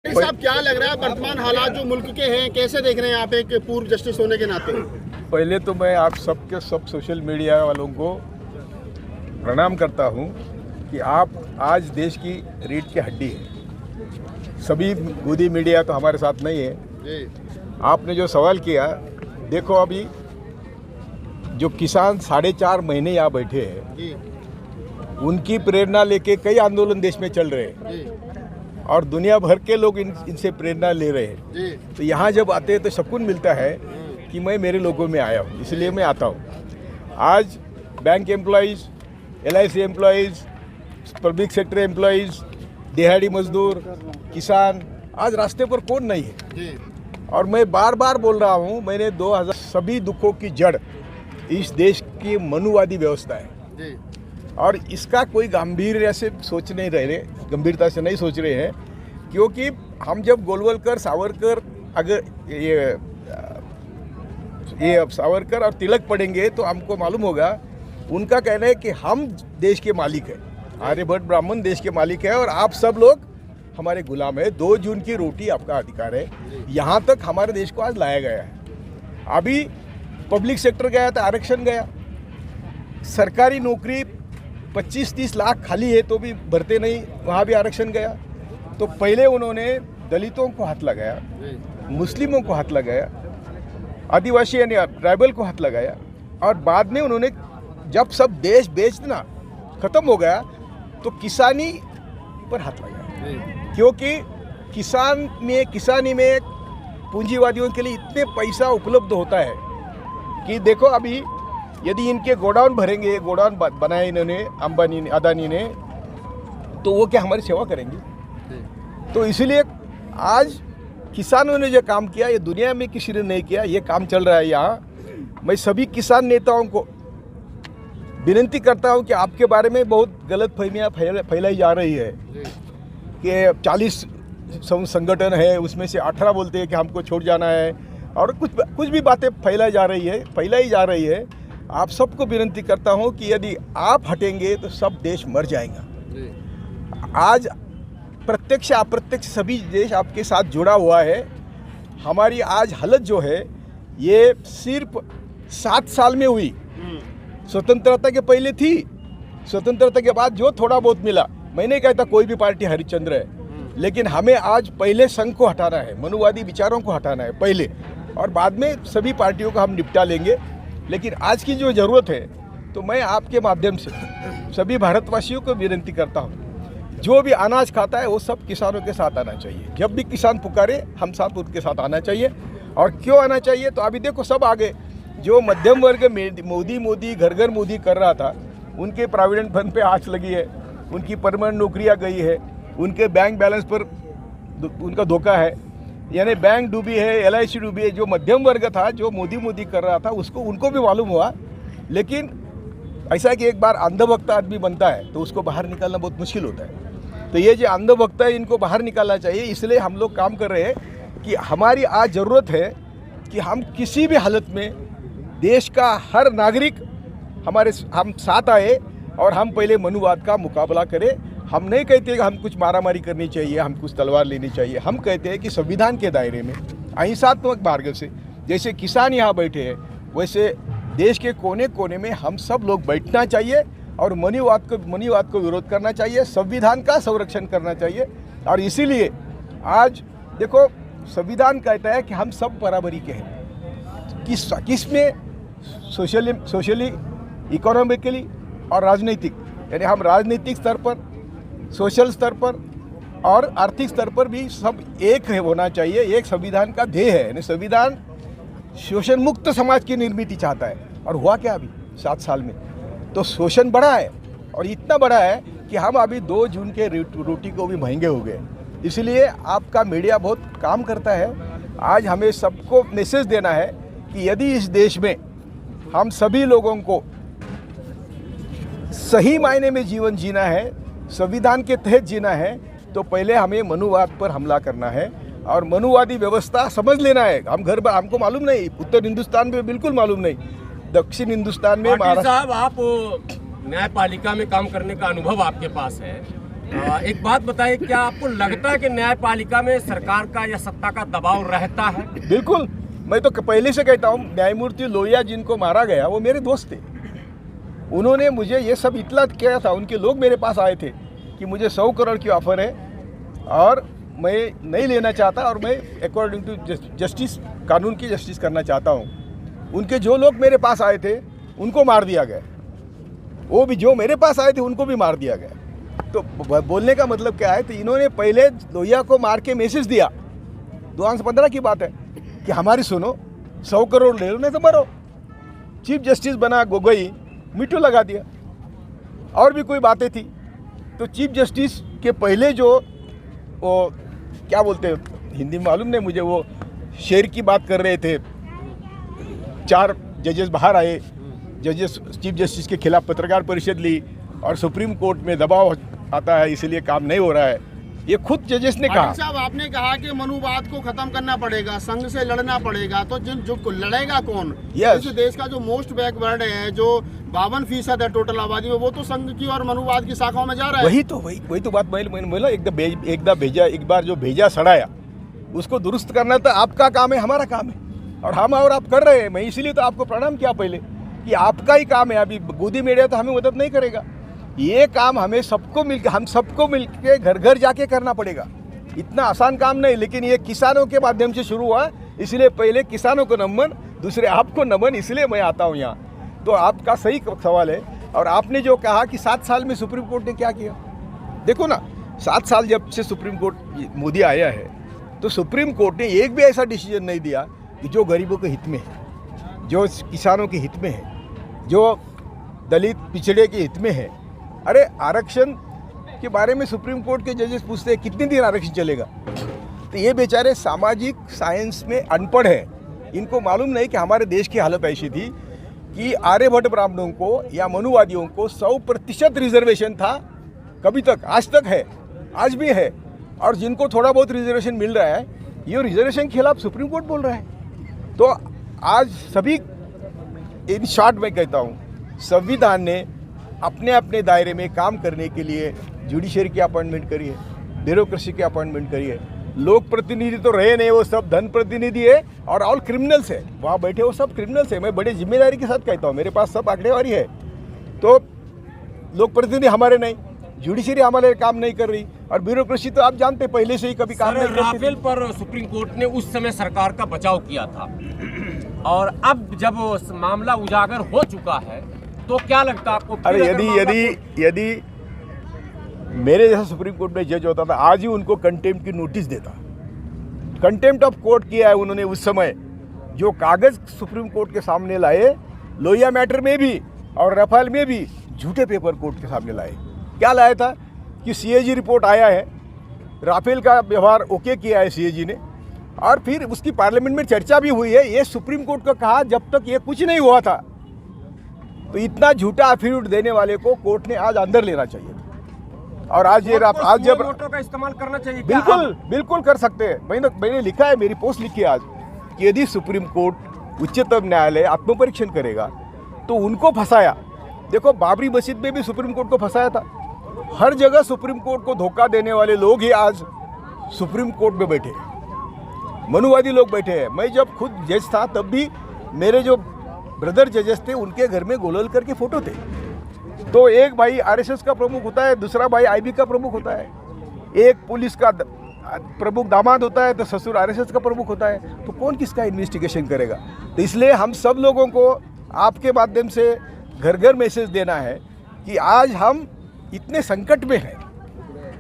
साहब, क्या लग रहा है वर्तमान हालात जो मुल्क के हैं, कैसे देख रहे हैं आप एक पूर्व जस्टिस होने के नाते? पहले तो मैं आप सबके सब सोशल मीडिया वालों को प्रणाम करता हूं कि आप आज देश की रीढ़ की हड्डी है। सभी गोदी मीडिया तो हमारे साथ नहीं है। आपने जो सवाल किया, देखो अभी जो किसान 4.5 महीने यहाँ बैठे हैं, उनकी प्रेरणा लेके कई आंदोलन देश में चल रहे हैं और दुनिया भर के लोग इनसे प्रेरणा ले रहे हैं। तो यहाँ जब आते हैं तो सुकून मिलता है कि मैं मेरे लोगों में आया हूँ, इसलिए मैं आता हूँ। आज bank employees, LIC employees, public sector employees, दिहाड़ी मजदूर, किसान, आज रास्ते पर कौन नहीं है। और मैं बार बार बोल रहा हूँ, मैंने 2000 सभी दुखों की जड़ इस देश की मनुवादी व्यवस्था है और इसका कोई गंभीरता से गंभीरता से नहीं सोच रहे हैं, क्योंकि हम जब गोलवलकर, सावरकर, अगर ये सावरकर और तिलक पढ़ेंगे तो हमको मालूम होगा उनका कहना है कि हम देश के मालिक हैं, आर्यभट्ट ब्राह्मण देश के मालिक है और आप सब लोग हमारे गुलाम है। 2 जून की रोटी आपका अधिकार है। यहाँ तक हमारे देश को आज लाया गया है। अभी पब्लिक सेक्टर गया तो आरक्षण गया, सरकारी नौकरी 25-30 लाख खाली है तो भी भरते नहीं, वहाँ भी आरक्षण गया। तो पहले उन्होंने दलितों को हाथ लगाया, मुस्लिमों को हाथ लगाया, आदिवासी यानी ट्राइबल को हाथ लगाया और बाद में उन्होंने जब सब देश बेचना खत्म हो गया तो किसानी पर हाथ लगाया, क्योंकि किसानी में पूंजीवादियों के लिए इतने पैसा उपलब्ध होता है कि देखो अभी यदि इनके गोडाउन भरेंगे, गोडाउन बनाए इन्होंने अंबानी ने, अदानी ने, तो वो क्या हमारी सेवा करेंगे? तो इसीलिए आज किसानों ने जो काम किया ये दुनिया में किसी ने नहीं किया, ये काम चल रहा है यहाँ। मैं सभी किसान नेताओं को विनती करता हूँ कि आपके बारे में बहुत गलत फहमियाँ फैलाई जा रही है कि 40 संगठन है, उसमें से 18 बोलते हैं कि हमको छोड़ जाना है और कुछ भी बातें फैलाई जा रही है। आप सबको विनती करता हूं कि यदि आप हटेंगे तो सब देश मर जाएगा। आज प्रत्यक्ष अप्रत्यक्ष सभी देश आपके साथ जुड़ा हुआ है। हमारी आज हालत जो है ये सिर्फ 7 साल में हुई। स्वतंत्रता के पहले थी, स्वतंत्रता के बाद जो थोड़ा बहुत मिला, मैं नहीं कहता कोई भी पार्टी हरिश्चंद्र है, लेकिन हमें आज पहले संघ को हटाना है, मनुवादी विचारों को हटाना है पहले, और बाद में सभी पार्टियों को हम निपटा लेंगे। लेकिन आज की जो ज़रूरत है, तो मैं आपके माध्यम से सभी भारतवासियों को विनती करता हूँ, जो भी अनाज खाता है वो सब किसानों के साथ आना चाहिए। जब भी किसान पुकारे हम साथ उनके साथ आना चाहिए। और क्यों आना चाहिए? तो अभी देखो सब आगे, जो मध्यम वर्ग मोदी घर घर मोदी कर रहा था, उनके प्रोविडेंट फंड पे आँच लगी है, उनकी परमानेंट नौकरियाँ गई है, उनके बैंक बैलेंस पर उनका धोखा है, यानी बैंक डूबी है, LIC डूबी है। जो मध्यम वर्ग था, जो मोदी कर रहा था, उनको भी मालूम हुआ। लेकिन ऐसा कि एक बार अंधभक्त आदमी बनता है तो उसको बाहर निकालना बहुत मुश्किल होता है। तो ये जो अंधभक्त है, इनको बाहर निकालना चाहिए। इसलिए हम लोग काम कर रहे हैं कि हमारी आज ज़रूरत है कि हम किसी भी हालत में देश का हर नागरिक हम साथ आए और हम पहले मनुवाद का मुकाबला करें। हम नहीं कहते कि हम कुछ मारामारी करनी चाहिए, हम कुछ तलवार लेनी चाहिए। हम कहते हैं कि संविधान के दायरे में अहिंसात्मक मार्ग से, जैसे किसान यहाँ बैठे हैं, वैसे देश के कोने कोने में हम सब लोग बैठना चाहिए और मनुवाद को विरोध करना चाहिए, संविधान का संरक्षण करना चाहिए। और इसीलिए आज देखो, संविधान कहता है कि हम सब बराबरी के हैं। किस में? सोशली, इकोनॉमिकली और राजनीतिक, यानी हम राजनीतिक स्तर पर, सोशल स्तर पर और आर्थिक स्तर पर भी सब एक होना चाहिए। एक संविधान का ध्येय है, यानी संविधान शोषण मुक्त समाज की निर्मित चाहता है। और हुआ क्या अभी 7 साल में? तो शोषण बढ़ा है और इतना बड़ा है कि हम अभी 2 जून के रोटी को भी महंगे हो गए। इसलिए आपका मीडिया बहुत काम करता है। आज हमें सबको मैसेज देना है कि यदि इस देश में हम सभी लोगों को सही मायने में जीवन जीना है, संविधान के तहत जीना है, तो पहले हमें मनुवाद पर हमला करना है और मनुवादी व्यवस्था समझ लेना है। हमको मालूम नहीं, उत्तर हिंदुस्तान में बिल्कुल मालूम नहीं, दक्षिण हिंदुस्तान में महाराष्ट्र साहब, आप न्यायपालिका में काम करने का अनुभव आपके पास है, एक बात बताइए, क्या आपको लगता है कि न्यायपालिका में सरकार का या सत्ता का दबाव रहता है? बिल्कुल, मैं तो पहले से कहता हूँ, न्यायमूर्ति लोहिया जिनको मारा गया वो मेरे दोस्त थे। उन्होंने मुझे ये सब इतला किया था, उनके लोग मेरे पास आए थे कि मुझे 100 करोड़ की ऑफर है और मैं नहीं लेना चाहता और मैं अकॉर्डिंग टू जस्टिस, कानून की जस्टिस करना चाहता हूँ। उनके जो लोग मेरे पास आए थे उनको मार दिया गया, वो भी जो मेरे पास आए थे उनको भी मार दिया गया। तो बोलने का मतलब क्या है, तो इन्होंने पहले लोहिया को मार के मैसेज दिया, 2015 की बात है, कि हमारी सुनो, 100 करोड़ ले लो नहीं तो मरो। चीफ जस्टिस बना गोगोई, मीटू लगा दिया। और भी कोई बातें थी, तो चीफ जस्टिस के पहले जो वो क्या बोलते हैं हिंदी में मालूम नहीं मुझे, वो शेर की बात कर रहे थे। 4 जजेस बाहर आए, जजेस चीफ जस्टिस के खिलाफ पत्रकार परिषद ली और सुप्रीम कोर्ट में दबाव आता है, इसलिए काम नहीं हो रहा है, ये खुद जजेस ने कहा। साहब, आपने कहा कि मनुवाद को खत्म करना पड़ेगा, संघ से लड़ना पड़ेगा, तो जो लड़ेगा कौन? Yes. इस देश का जो मोस्ट बैकवर्ड है, जो 52% है टोटल आबादी में, वो तो संघ की और मनुवाद की शाखाओं में जा रहा है। वही तो बात मैंने बोला, एक बार जो भेजा सड़ाया उसको दुरुस्त करना तो आपका काम है, हमारा काम है, और आप कर रहे हैं। मैं इसीलिए तो आपको प्रणाम किया पहले कि आपका ही काम है। अभी गोदी मीडिया तो हमें मदद नहीं करेगा, ये काम हम सबको मिलके घर घर जाके करना पड़ेगा। इतना आसान काम नहीं, लेकिन ये किसानों के माध्यम से शुरू हुआ, इसलिए पहले किसानों को नमन, दूसरे आपको नमन, इसलिए मैं आता हूँ यहाँ। तो आपका सही सवाल है। और आपने जो कहा कि 7 साल में सुप्रीम कोर्ट ने क्या किया, देखो ना, 7 साल जब से सुप्रीम कोर्ट मोदी आया है, तो सुप्रीम कोर्ट ने एक भी ऐसा डिसीजन नहीं दिया कि जो गरीबों के हित में है, जो किसानों के हित में है, जो दलित पिछड़े के हित में है। अरे आरक्षण के बारे में सुप्रीम कोर्ट के जजेस पूछते हैं कितने दिन आरक्षण चलेगा, तो ये बेचारे सामाजिक साइंस में अनपढ़ हैं, इनको मालूम नहीं कि हमारे देश की हालत ऐसी थी कि आर्यभट्ट ब्राह्मणों को या मनुवादियों को 100% रिजर्वेशन था, कभी तक, आज तक है, आज भी है। और जिनको थोड़ा बहुत रिजर्वेशन मिल रहा है, ये रिजर्वेशन के खिलाफ सुप्रीम कोर्ट बोल रहा है। तो आज सभी, इन शॉर्ट में कहता हूँ, संविधान ने अपने अपने दायरे में काम करने के लिए जुडिशरी की अपॉइंटमेंट करी है, ब्यूरोक्रेसी की अपॉइंटमेंट करी है। लोक प्रतिनिधि तो रहे नहीं, वो सब धन प्रतिनिधि है और ऑल क्रिमिनल्स है, वहाँ बैठे वो सब क्रिमिनल्स है। मैं बड़े जिम्मेदारी के साथ कहता हूँ, मेरे पास सब आंकड़ेवारी है। तो लोक प्रतिनिधि हमारे नहीं, जुडिशरी हमारे काम नहीं कर रही, और ब्यूरोक्रेसी तो आप जानते पहले से ही कभी काम नहीं करती। राफेल पर सुप्रीम कोर्ट ने उस समय सरकार का बचाव किया था, और अब जब मामला उजागर हो चुका है तो क्या लगता है आपको? अरे यदि मेरे जैसा सुप्रीम कोर्ट में जज होता था, आज ही उनको कंटेम्प्ट की नोटिस देता। कंटेम्प्ट ऑफ कोर्ट किया है उन्होंने उस समय, जो कागज सुप्रीम कोर्ट के सामने लाए, लोहिया मैटर में भी और रफाल में भी झूठे पेपर कोर्ट के सामने लाए। क्या लाया था कि सीएजी रिपोर्ट आया है, राफेल का व्यवहार ओके किया है सीएजी ने, और फिर उसकी पार्लियामेंट में चर्चा भी हुई है। ये सुप्रीम कोर्ट को कहा जब तक ये कुछ नहीं हुआ था। तो इतना झूठा एफिडेविट देने वाले को कोर्ट ने आज अंदर लेना चाहिए था। और आज जब वोटों का इस्तेमाल करना चाहिए, बिल्कुल कर सकते हैं। मैंने लिखा है, मेरी पोस्ट लिखी है आज, कि यदि सुप्रीम कोर्ट, उच्चतम न्यायालय आत्मपरीक्षण करेगा तो उनको फंसाया। देखो, बाबरी मस्जिद में भी सुप्रीम कोर्ट को फंसाया था। हर जगह सुप्रीम कोर्ट को धोखा देने वाले लोग ही आज सुप्रीम कोर्ट में बैठे, मनुवादी लोग बैठे हैं। मैं जब खुद जज था तब भी मेरे जो ब्रदर जजेस थे, उनके घर में गोलल करके फोटो थे। तो एक भाई आरएसएस का प्रमुख होता है, दूसरा भाई आईबी का प्रमुख होता है, एक पुलिस का प्रमुख दामाद होता है, तो ससुर आरएसएस का प्रमुख होता है। तो कौन किसका इन्वेस्टिगेशन करेगा? तो इसलिए हम सब लोगों को आपके माध्यम से घर घर मैसेज देना है कि आज हम इतने संकट में हैं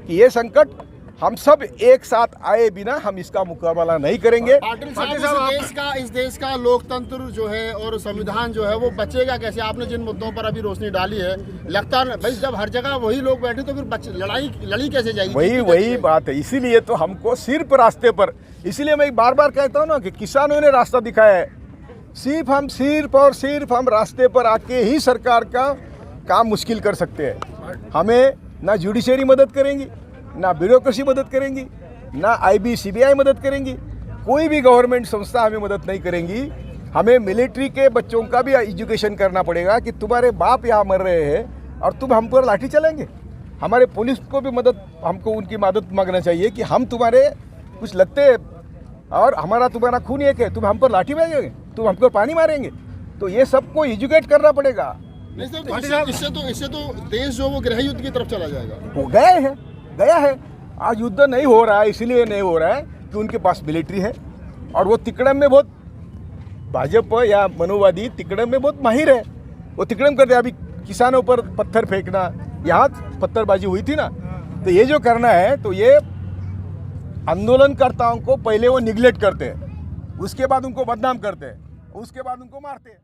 कि ये संकट हम सब एक साथ आए बिना हम इसका मुकाबला नहीं करेंगे। पाटिल साहब, इस देश का लोकतंत्र जो है और संविधान जो है वो बचेगा कैसे? आपने जिन मुद्दों पर अभी रोशनी डाली है, लगता है भाई जब हर जगह वही लोग बैठे तो फिर लड़ाई कैसे जाएगी? वही बात है। इसीलिए तो हमको सिर्फ रास्ते पर, इसीलिए मैं बार बार कहता हूँ ना कि किसानों ने रास्ता दिखाया है। सिर्फ हम रास्ते पर आके ही सरकार का काम मुश्किल कर सकते हैं। हमें ना जुडिशरी मदद करेंगी, ना ब्यूरोक्रेसी मदद करेंगी, ना आईबी सीबीआई मदद करेंगी, कोई भी गवर्नमेंट संस्था हमें मदद नहीं करेंगी। हमें मिलिट्री के बच्चों का भी एजुकेशन करना पड़ेगा कि तुम्हारे बाप यहाँ मर रहे हैं और तुम हम पर लाठी चलेंगे। हमारे पुलिस को भी मदद, हमको उनकी मदद मांगना चाहिए कि हम तुम्हारे कुछ लगते और हमारा तुम्हारा खून एक है, तुम हम पर लाठी मारेंगे, तुम हमको पानी मारेंगे, तो ये सबको एजुकेट करना पड़ेगा। नहीं सर, तो इससे तो देश जो वो गृह युद्ध की तरफ चला जाएगा। वो गया है। आज युद्ध नहीं हो रहा है, इसलिए नहीं हो रहा है कि उनके पास मिलिट्री है और वो तिकड़म में बहुत, भाजपा या मनोवादी तिकड़म में बहुत माहिर है। वो तिकड़म करते हैं। अभी किसानों पर पत्थर फेंकना, यहाँ पत्थरबाजी हुई थी ना, तो ये जो करना है, तो ये आंदोलनकर्ताओं को पहले वो निगलेक्ट करते हैं, उसके बाद उनको बदनाम करते हैं, उसके बाद उनको मारते हैं।